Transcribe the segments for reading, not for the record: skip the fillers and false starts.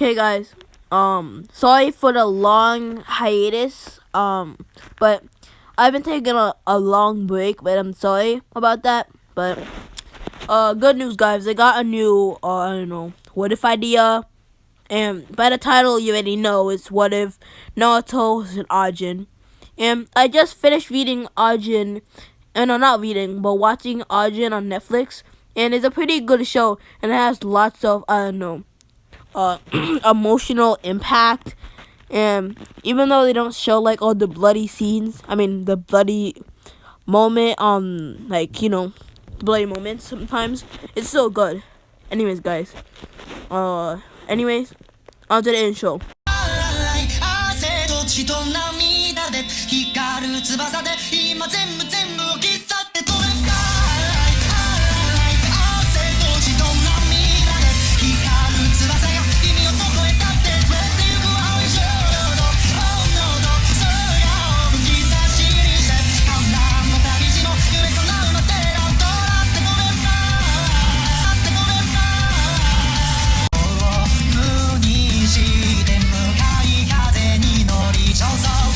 Okay, guys. Sorry for the long hiatus. But I've been taking a long break, but I'm sorry about that. But good news, guys. I got a new I don't know, what if idea. And by the title, you already know it's what if Naruto is an Ajin. And I just finished reading Ajin, and no, not reading, but watching Ajin on Netflix. And it's a pretty good show, and it has lots of emotional impact. And even though they don't show like all the bloody scenes, the bloody moment, bloody moments sometimes, it's still good. Anyways, guys, anyways, on to the intro. 汗と血と涙で光る翼で今全部を切っ去って飛べフライ汗と血と涙で光る翼が君をどこへだって連れて行く青い衝動 Oh no 空を吹き出しにして観覧の旅路の夢叶うまでアウトだって飛べフライって飛べフライ無にして向かい風に乗り上手を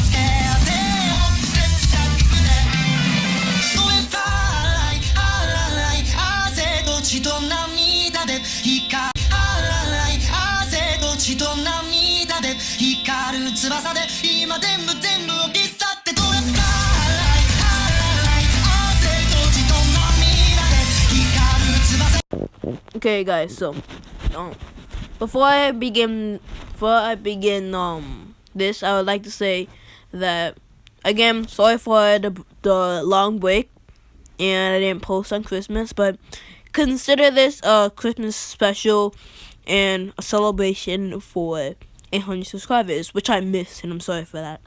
つけて飛べフライ汗と血と涙で光る汗と血と涙で光る翼で今全部を切っ去って飛べフライ汗と血と涙で光る翼 Okay, guys, so before I begin this, I would like to say that again, sorry for the long break, and I didn't post on Christmas, but consider this a Christmas special and a celebration for 800 subscribers, which I missed, and I'm sorry for that.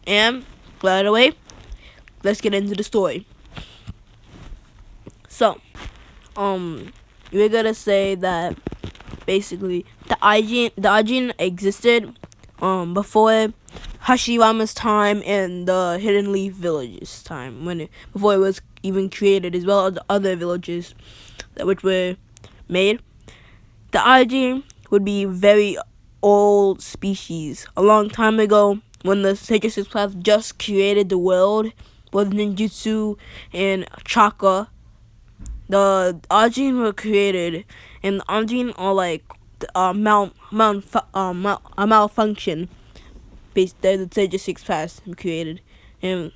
And by the way, let's get into the story. So, we're gonna say that basically the Ajin existed before Hashirama's time and the Hidden Leaf Village's time, before it was even created, as well as the other villages which were made. The Ajin would be very old species. A long time ago, when the Sacred Six Paths just created the world with ninjutsu and chakra, the Ajin were created, and the Ajin are like malfunction. They're the Sacred Six Paths created, and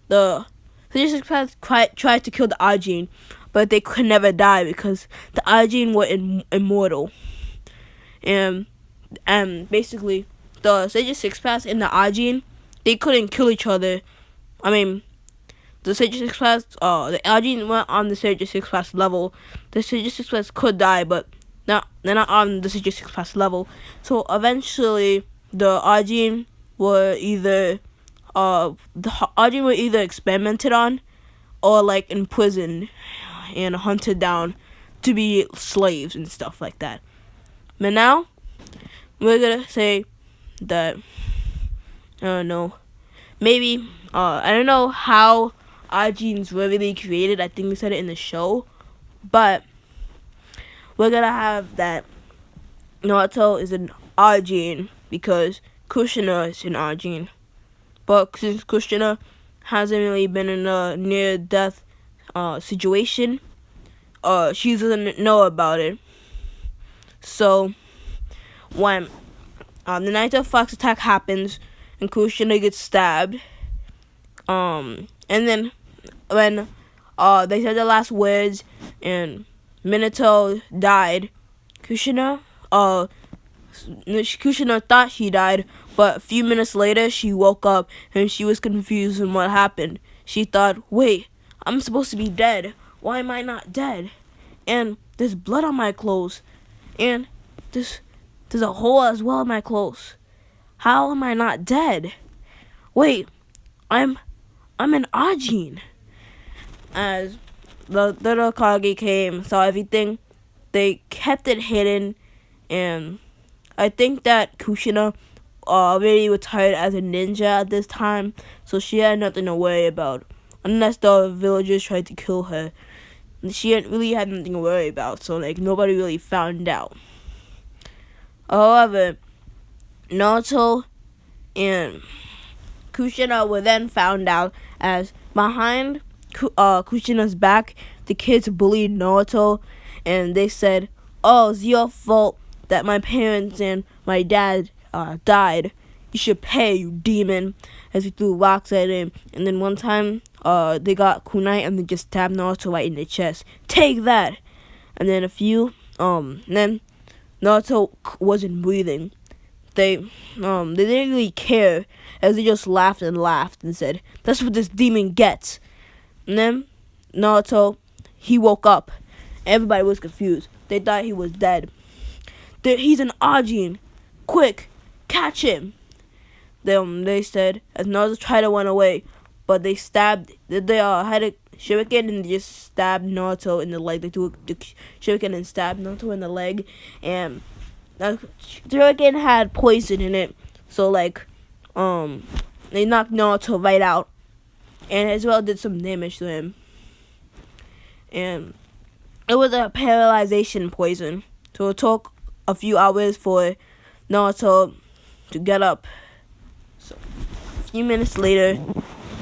the Sacred Six Paths tried to kill the Ajin, but they could never die because the Ajin were immortal. And basically, the Sacred Six Paths and the Ajin, they couldn't kill each other. The Sacred Six Paths, the Ajin went on the Sacred Six Paths level. The Sacred Six Paths could die, but they're not on the Sacred Six Paths level. So eventually, the Ajin were either experimented on, or like imprisoned and hunted down to be slaves and stuff like that. But now, we're gonna say that I don't know. Maybe I don't know how Ajins were really created. I think we said it in the show, but we're gonna have that Naruto is an Ajin because Kushina is an Ajin. But since Kushina hasn't really been in a near-death situation, she doesn't know about it. So when the Naruto Fox attack happens and Kushina gets stabbed, and then when they said the last words and Minato died, Kushina thought she died, but a few minutes later she woke up and she was confused on what happened. She thought, wait, I'm supposed to be dead. Why am I not dead? And there's blood on my clothes, and there's a hole as well in my clothes. How am I not dead? Wait, I'm an Ajin. As the little Kage came, saw everything, they kept it hidden, and I think that Kushina already retired as a ninja at this time, so she had nothing to worry about. Unless the villagers tried to kill her, she really had nothing to worry about, so like nobody really found out. However, Naruto and Kushina were then found out as behind Kushina's back, the kids bullied Naruto, and they said, "Oh, it's your fault that my parents and my dad died. You should pay, you demon," as he threw rocks at him. And then one time, they got kunai and they just stabbed Naruto right in the chest. Take that! And then then Naruto wasn't breathing. They didn't really care, as they just laughed and said, "That's what this demon gets." And then Naruto, he woke up. Everybody was confused. They thought he was dead. He's an Ajin. Quick, catch him. They said, as Naruto tried to run away, but they had a shuriken and they just stabbed Naruto in the leg. They threw the shuriken and stabbed Naruto in the leg, and the shuriken had poison in it, so they knocked Naruto right out, and as well did some damage to him. And it was a paralyzation poison, so it took a few hours for Naruto to get up. So a few minutes later,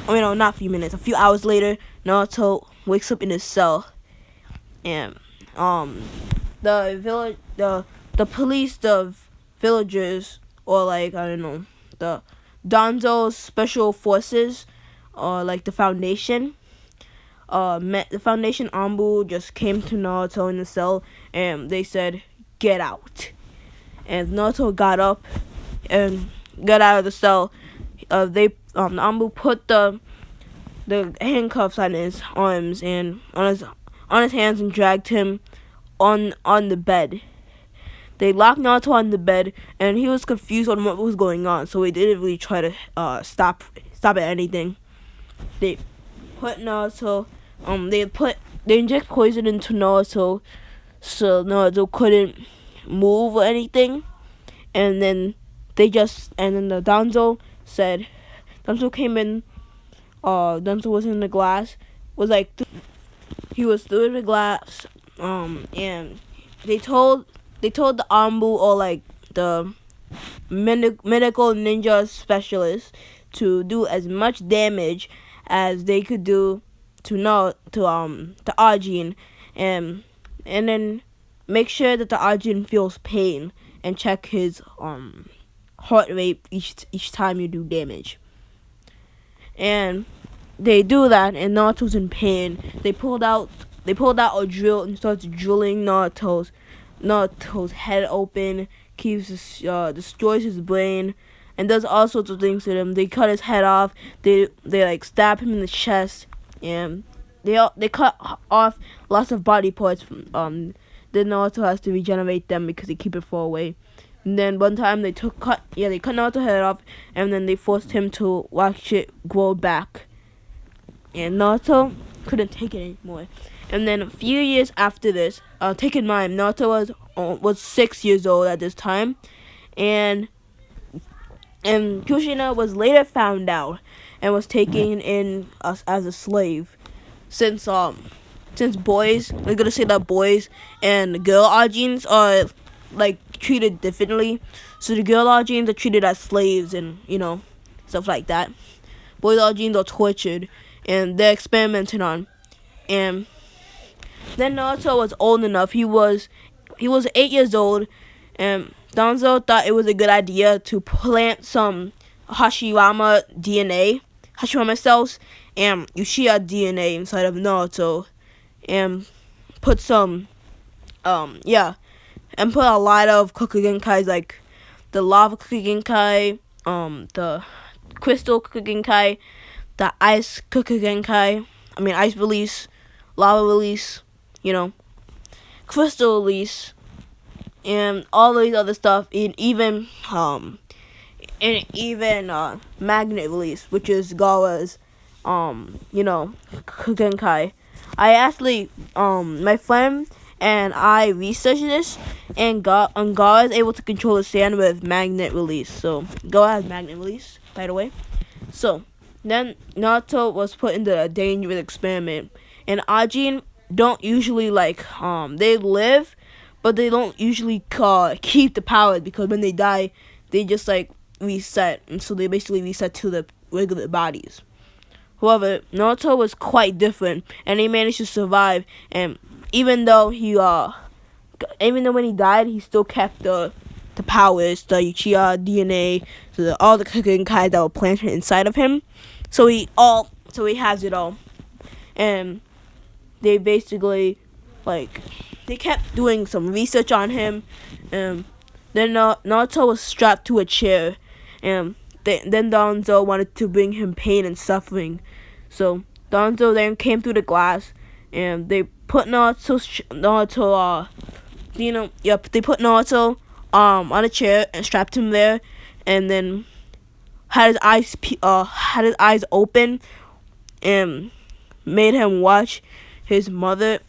not a few minutes, a few hours later, Naruto wakes up in his cell, and the police, the villagers, or the Danzo's special forces, or the Foundation, the Foundation Anbu just came to Naruto in the cell, and they said, "Get out." And Naruto got up and got out of the cell. The Anbu put the handcuffs on his arms and on his hands and dragged him on the bed. They locked Naruto on the bed, and he was confused on what was going on, so he didn't really try to stop at anything. They put Naruto. They inject poison into Naruto, so Naruto couldn't move or anything. And then the Danzo came in. Danzo was in the glass. He was through the glass. And they told the Anbu, or the medical ninja specialists, to do as much damage as they could do to Ajin, and then make sure that the Ajin feels pain and check his heart rate each time you do damage. And they do that, and Naruto's in pain. They pulled out a drill and started drilling Naruto's head open, destroys his brain, and does all sorts of things to him. They cut his head off. They stab him in the chest, and they cut off lots of body parts. Then Naruto has to regenerate them because they keep it far away. And then one time they cut Naruto's head off, and then they forced him to watch it grow back. And Naruto couldn't take it anymore. And then a few years after this, take in mind, Naruto was 6 years old at this time, and Kushina was later found out and was taken in as a slave. Since boys, we're gonna say that boys and girl Ajins are treated differently. So the girl Ajins are treated as slaves and stuff like that. Boys Ajins are tortured and they're experimented on. And then Naruto was old enough. He was 8 years old, and Danzo thought it was a good idea to plant some Hashirama cells, and Uchiha DNA inside of Naruto, and put and put a lot of Kokugenkais, like the Lava Kokugenkai, the Crystal Kokugenkai, the Ice Kokugenkai, Ice Release, Lava Release, Crystal Release, and all these other stuff, and even Magnet Release, which is Gaara's, Kokugenkai. I actually, my friend and I researched this, and Gaara is able to control the sand with Magnet Release. So Gaara has Magnet Release, by the way. So then Naruto was put into a dangerous experiment, and Ajin don't usually they live, but they don't usually keep the powers because when they die, they just like reset, and so they basically reset to the regular bodies. However, Naruto was quite different, and he managed to survive. And even though when he died, he still kept the powers, the Uchiha DNA, so all the cooking kinds that were planted inside of him. So he has it all, and they basically they kept doing some research on him. And then Naruto was strapped to a chair, and then Danzo wanted to bring him pain and suffering. So Danzo then came through the glass, and they put they put Naruto on a chair and strapped him there, and then had his eyes open and made him watch his mother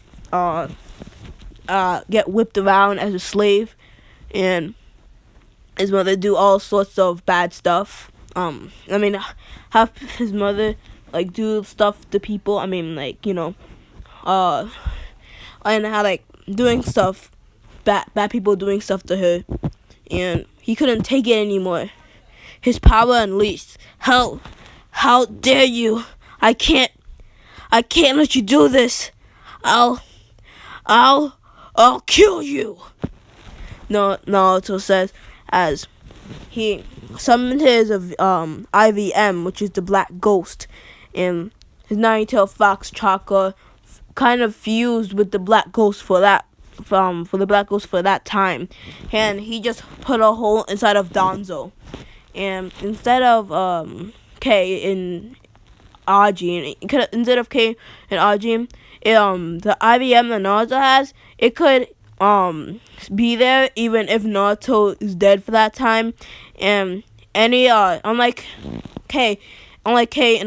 get whipped around as a slave, and his mother do all sorts of bad stuff. Have his mother do stuff to people. And how doing stuff, bad people doing stuff to her, and he couldn't take it anymore. His power unleashed. How dare you? I can't let you do this. I'll kill you. Naruto says as he summoned his IVM, which is the Black Ghost, and his nine-tailed fox chakra kind of fused with the Black Ghost for the Black Ghost for that time, and he just put a hole inside of Danzo, and instead of K in Ajin, instead of K in Ajin, the IVM that Naruto has, it could be there even if Naruto is dead for that time, and unlike K in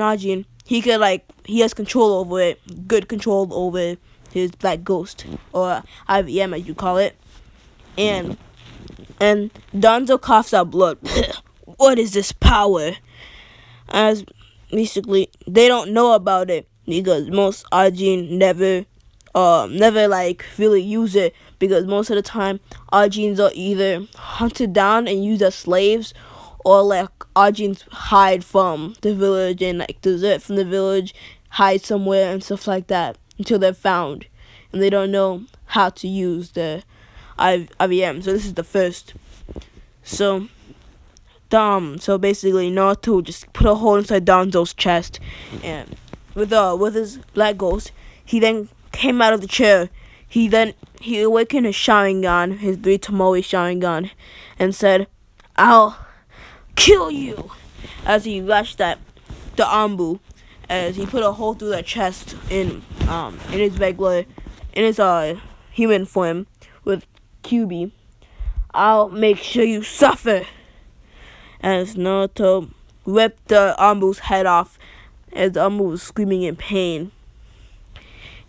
Ajin, he has control over it, good control over his Black Ghost, or IVM as you call it, and Danzo coughs out blood. What is this power? As basically they don't know about it because most Ajin never really use it, because most of the time Ajins are either hunted down and used as slaves, or Ajins hide from the village and desert from the village, hide somewhere and stuff like that until they're found, and they don't know how to use the IVM. So this is the first. So basically Naruto just put a hole inside Danzo's chest, and with his Black Ghost, he then came out of the chair. He awakened his Sharingan, his 3 Tomoe Sharingan, and said, "I'll kill you," as he lashed at the Anbu, as he put a hole through their chest in his human form with QB. "I'll make sure you suffer," as Naruto ripped the Anbu's head off, as the Anbu was screaming in pain.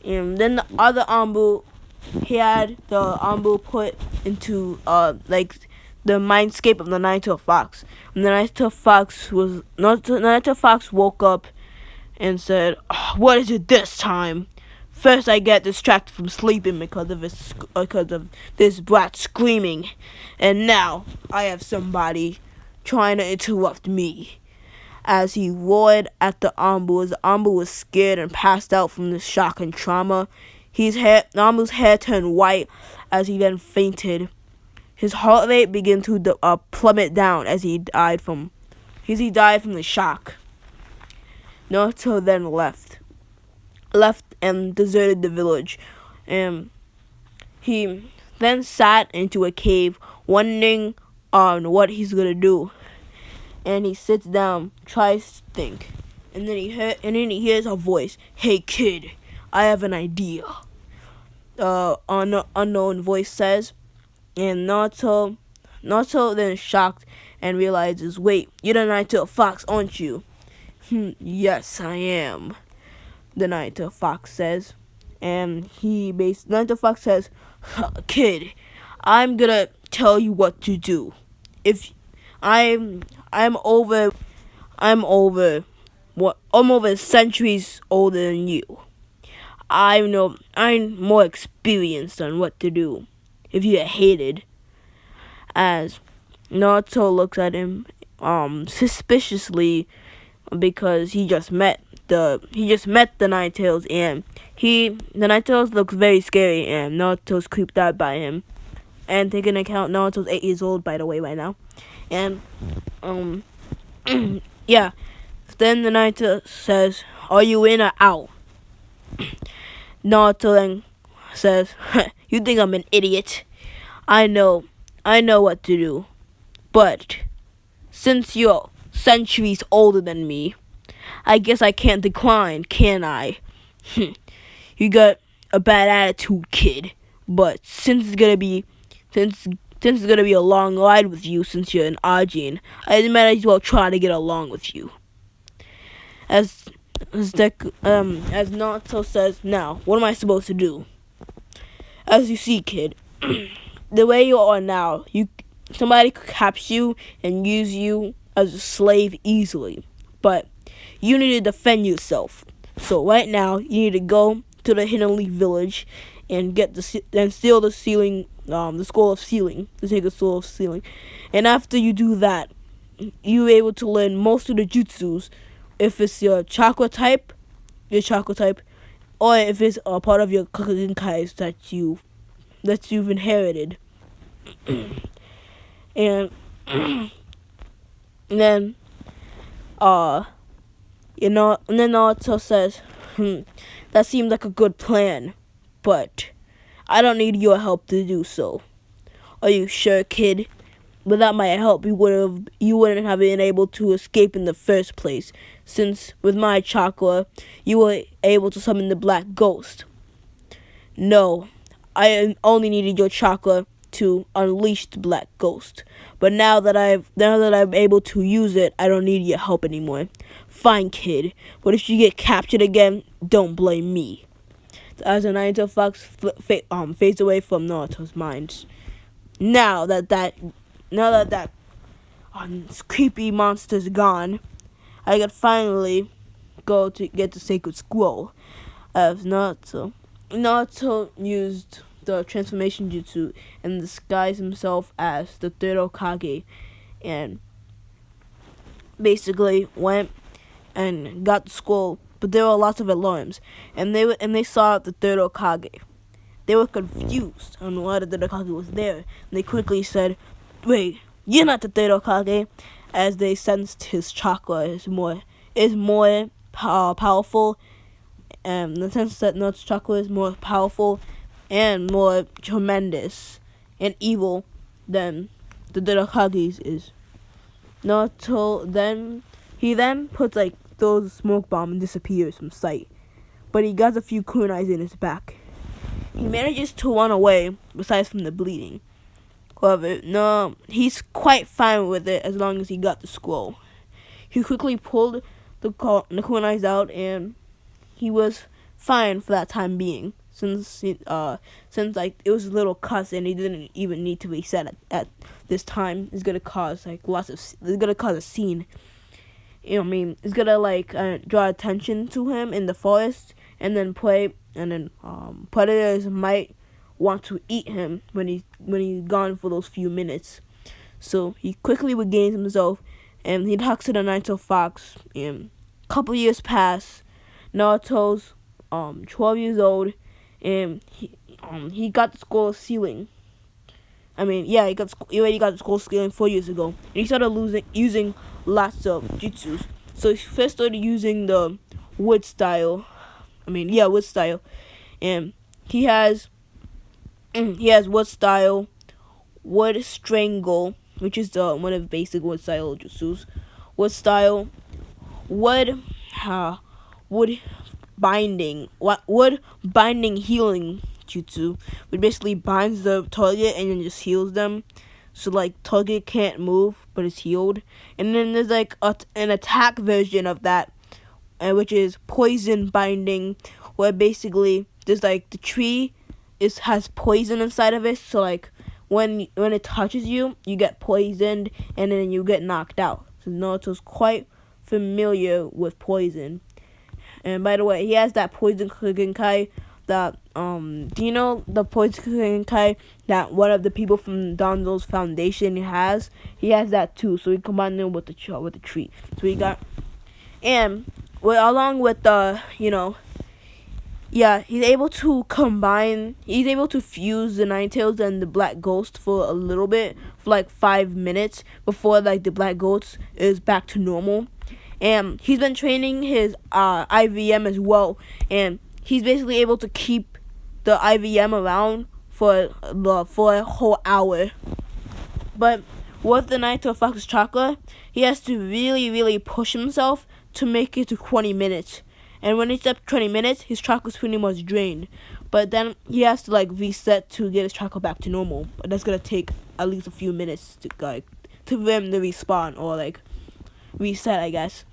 And then the other Anbu, he had the Anbu put into the mindscape of the nine-tailed fox. And the nine-tailed fox woke up and said, "What is it this time? First I get distracted from sleeping because of this brat screaming, and now I have somebody trying to interrupt me." As he roared at the Anbu, as the Anbu was scared and passed out from the shock and trauma. The Anbu's hair turned white as he then fainted. His heart rate began to plummet down as he died from the shock. Naruto then left and deserted the village, and he then sat into a cave wondering on what he's gonna do. And he sits down, tries to think, and then he hears a voice. "Hey kid, I have an idea," unknown voice says. And Naruto then is shocked and realizes, "Wait, you're the nine-tailed fox, aren't you?" "Yes, I am," the nine-tailed fox says. And nine-tailed fox says, "Kid, I'm gonna tell you what to do. If I'm over centuries older than you. I'm more experienced on what to do. if you get hated. As Naruto looks at him suspiciously because he just met the Nine Tails, and the Nine Tails looks very scary, and Naruto's creeped out by him. And take into account Naruto's 8 years old, by the way, right now. And yeah. Then the Nine Tails says, "Are you in or out?" Naruto then says, "You think I'm an idiot? I know what to do. But since you're centuries older than me, I guess I can't decline, can I? You got a bad attitude, kid. But since it's gonna be a long ride with you, since you're an Ajin, I might as well try to get along with you." As Naruto says, "Now, what am I supposed to do?" As you see, kid, the way you are now, somebody could capture you and use you as a slave easily. But you need to defend yourself. So right now, you need to go to the Hidden Leaf Village and steal the sealing, the scroll of sealing, to take a scroll of sealing. And after you do that, you're able to learn most of the jutsus. If it's your chakra type, or if it's a part of your Kagenkais that you've inherited. And then and then Naruto says, "That seems like a good plan, but I don't need your help to do so." "Are you sure, kid? Without my help, you wouldn't have been able to escape in the first place, since with my chakra, you were able to summon the Black Ghost." "No, I only needed your chakra to unleash the Black Ghost. But now that I'm able to use it, I don't need your help anymore." "Fine, kid. But if you get captured again, don't blame me." As the Naruto Fox fades away from Naruto's mind. Now that creepy monster's gone, I could finally go to get the sacred scroll. As Naruto used the transformation jutsu and disguised himself as the third Hokage, and basically went and got the scroll. But there were lots of alarms, and they saw the third Hokage. They were confused on why the third Hokage was there. And they quickly said, "Wait, you're not the third Hokage," as they sensed his chakra is more powerful, and the sense that Naruto's chakra is more powerful and more tremendous and evil than the third Hokage's is. Naruto then puts throws a smoke bomb and disappears from sight. But he got a few kunais in his back. He manages to run away, besides from the bleeding. However, no, he's quite fine with it as long as he got the scroll. He quickly pulled the kunais out, and he was fine for that time being, since it was a little cuts and he didn't even need to reset at this time. It's gonna cause it's gonna cause a scene. It's gonna draw attention to him in the forest, and then predators might want to eat him when he's gone for those few minutes. So he quickly regains himself, and he talks to the Naruto Fox. And a couple years pass. Naruto's 12 years old, and he got the scroll of sealing. He already got the scroll of sealing 4 years ago, and he started using lots of jutsus. So he first started using the wood style. Wood style, and he has wood style, wood strangle, which is one of the basic wood style jutsus. Wood style, wood binding healing jutsu, which basically binds the target and then just heals them. So target can't move, but it's healed. And then there's an attack version of that, which is poison binding, where basically there's the tree has poison inside of it. So when it touches you, you get poisoned and then you get knocked out. So Naruto's quite familiar with poison. And by the way, he has that poison Kagenkai that do you know the poison kai that one of the people from Donzo's foundation has? He has that too, so we combined them with the tree. So we got and along with the he's able to fuse the Ninetales and the Black Ghost for a little bit, for like 5 minutes before like the Black Ghost is back to normal. And he's been training his IVM as well, and he's basically able to keep the IVM around for a whole hour. But with the Naruto Fox's chakra, he has to really, really push himself to make it to 20 minutes. And when it's up to 20 minutes, his chakra's pretty much drained. But then he has to like reset to get his chakra back to normal. But that's gonna take at least a few minutes to for him to respawn or like reset, I guess.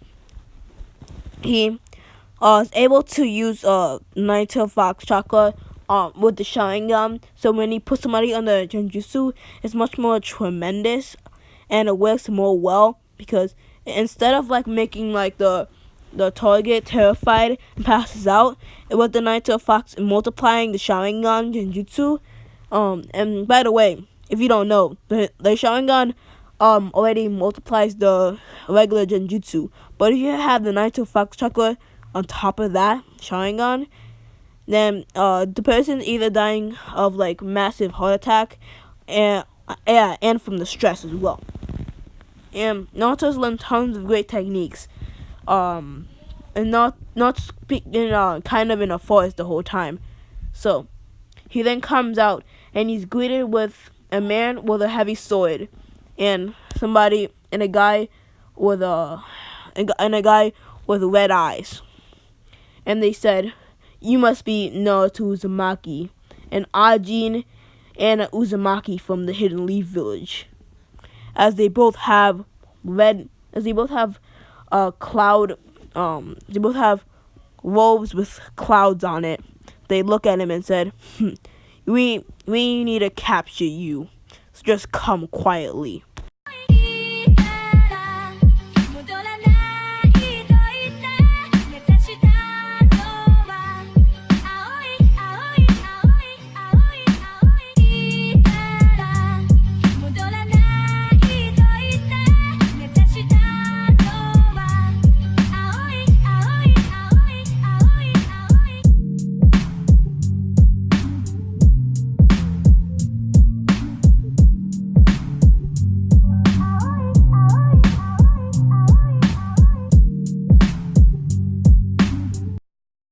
He is able to use Naruto Fox chakra with the Sharingan. So when he puts somebody on the Genjutsu, it's much more tremendous, and it works more well because instead of like making like the target terrified and passes out, with the Naruto Fox multiplying the Sharingan Genjutsu. And by the way, if you don't know, the Sharingan already multiplies the regular Genjutsu, but if you have the Naruto Fox chakra on top of that Sharingan, then the person's either dying of like massive heart attack and from the stress as well. And Naruto's learned tons of great techniques, and not speaking kind of in a forest the whole time. So he then comes out and he's greeted with a man with a heavy sword and a guy with red eyes. And they said, "You must be Naruto Uzumaki, an Ajin and an Uzumaki from the Hidden Leaf Village." As they both have robes with clouds on it. They look at him and said, we need to capture you, so just come quietly."